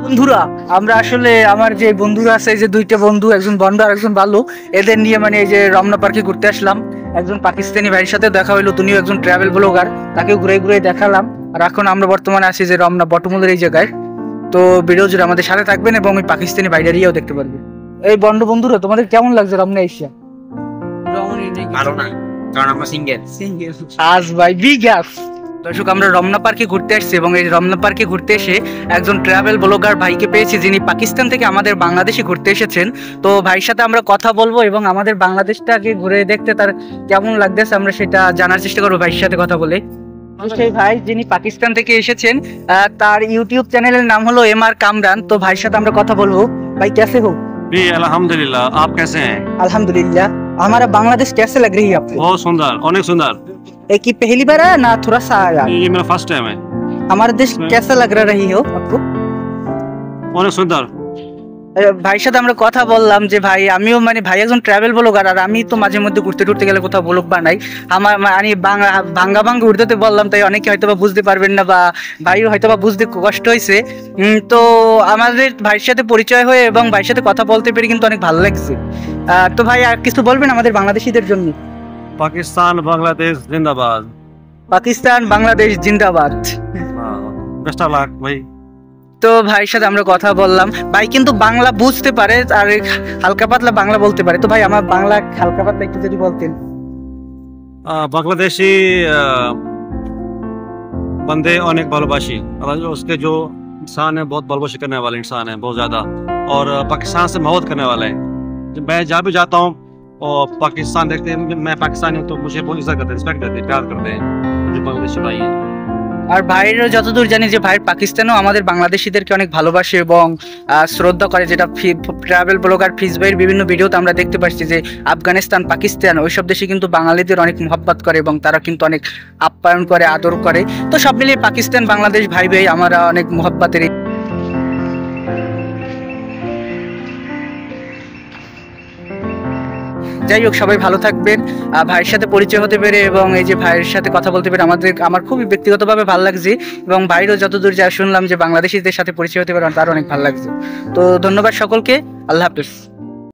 বন্ধুরা, আমরা আসলে আমার যে বন্ধুরা আছে, যে দুইটা বন্ধু, একজন বন্ড আর একজন বালু, এদের নিয়ে মানে এই যে রমনা পার্কে ঘুরতে আসলাম। একজন পাকিস্তানি ভাইয়ের সাথে দেখা হইলো, তুমিও একজন ট্রাভেল ব্লগার, তাকে ঘুরে ঘুরে দেখালাম। আর এখন আমরা বর্তমানে আছি যে রমনা বটমূলের এই জায়গায়। তো ভিডিও জুড়ে আমাদের সাথে থাকবেন এবং ওই পাকিস্তানি ভাইয়ারিয়াও দেখতে পারবেন। এই বন্ড বন্ধুরা, তোমাদের কেমন লাগছে রমনা এশিয়া? ভালো না, কারণ আমরা সিঙ্গেল। আজ ভাই বিগাস দর্শক, আমরা রমনা পার্কে ঘুরতে আসছি এবং এই রমনা পার্কে ঘুরতে এসে একজন ট্রাভেল ব্লগার ভাইকে পেয়েছি, যিনি পাকিস্তান থেকে আমাদের বাংলাদেশে ঘুরতে এসেছেন। তো ভাইয়ের সাথে আমরা কথা বলবো এবং আমাদের বাংলাদেশটাকে ঘুরে দেখতে তার কেমন লাগতেছে আমরা সেটা জানার চেষ্টা করবো ভাইয়ের সাথে কথা বলে। সেই ভাই যিনি পাকিস্তান থেকে এসেছেন, তার ইউটিউব চ্যানেলের নাম হলো MR কামরান। তো ভাইয়ের সাথে আমরা কথা বলবো। ভাই कैसे हो? जी अल्हम्दुलिल्लाह, आप कैसे हैं? अल्हम्दुलिल्लाह। हमारा बांग्लादेश कैसे लग रही है आपको? बहुत सुंदर, अनेक सुंदर। एक ही पहली बार है ना थोड़ा सा आया? ये मेरा फर्स्ट टाइम है। हमारा देश कैसा लग रही हो आपको? অনেক সুন্দর। ভাইয়ের সাথে আমরা কথা বললাম যে ভাই, আমিও মানে ভাই একজন ট্রাভেল ব্লগার, আর আমি তো মাঝে মধ্যে ঘুরতে টুরতে গেলে কোথাও ব্লগ বানাই। আমার আমি ভাঙ্গা উর্দুতে বললাম, তাই অনেকে হয়তো বা বুঝতে পারবেন না, বা ভাইও হয়তো বা বুঝতে কষ্ট হয়েছে। তো আমাদের ভাইয়ের সাথে পরিচয় হয়ে এবং ভাইয়ের সাথে কথা বলতে পেরে কিন্তু অনেক ভালো লাগছে। তো ভাই আর কিছু বলবেন আমাদের বাংলাদেশিদের জন্য? পাকিস্তান বাংলাদেশ জিন্দাবাদ। পাকিস্তান বাংলাদেশ জিন্দাবাদ। বেস্ট অফ লাক ভাই। তো ভাইয়ের সাথে আমরা কথা বললাম। ভাই কিন্তু বাংলা বুঝতে পারে আর হালকা পাতলা বাংলা বলতে পারে। তো ভাই আমার বাংলা হালকা পাতলা একটু যদি বলতেন। बांग्लादेशी बंदे अनेक भालोबाशी, उसके जो इंसान है बहुत भालोबाशी करने वाले इंसान है, बहुत ज्यादा। और पाकिस्तान से मोहब्बत करने वाले हैं। जब मैं जहाँ भी जाता हूँ और पाकिस्तान देखते हैं, मैं पाकिस्तानी हूँ तो मुझे बहुत इज्जत करते हैं, रिस्पेक्ट करते हैं, प्यार करते हैं। मुझे बांग्लादेशी भाई है। আর ভাইয়েরও যতদূর জানি যে ভাইয়ের পাকিস্তানেও আমাদের বাংলাদেশিদেরকে অনেক ভালোবাসে এবং শ্রদ্ধা করে, যেটা ট্রাভেল ব্লগার ফিজ ভাইয়ের বিভিন্ন ভিডিওতে আমরা দেখতে পাচ্ছি যে আফগানিস্তান, পাকিস্তান ওইসব দেশে কিন্তু বাঙালিদের অনেক মহব্বত করে এবং তারা কিন্তু অনেক আপ্যায়ন করে, আদর করে। তো সব মিলিয়ে পাকিস্তান বাংলাদেশ ভাই ভাই আমরা অনেক মহব্বতের। যাই হোক, সবাই ভালো থাকবেন। ভাইয়ের সাথে পরিচয় হতে পেরে এবং এই যে ভাইয়ের সাথে কথা বলতে পেরে আমার খুবই ব্যক্তিগতভাবে ভালো লাগছে, এবং ভাইরও যতদূর যা শুনলাম যে বাংলাদেশিদের সাথে পরিচয় হতে পারে তার অনেক ভালো লাগছে। তো ধন্যবাদ সকলকে, আল্লাহ হাফেজ।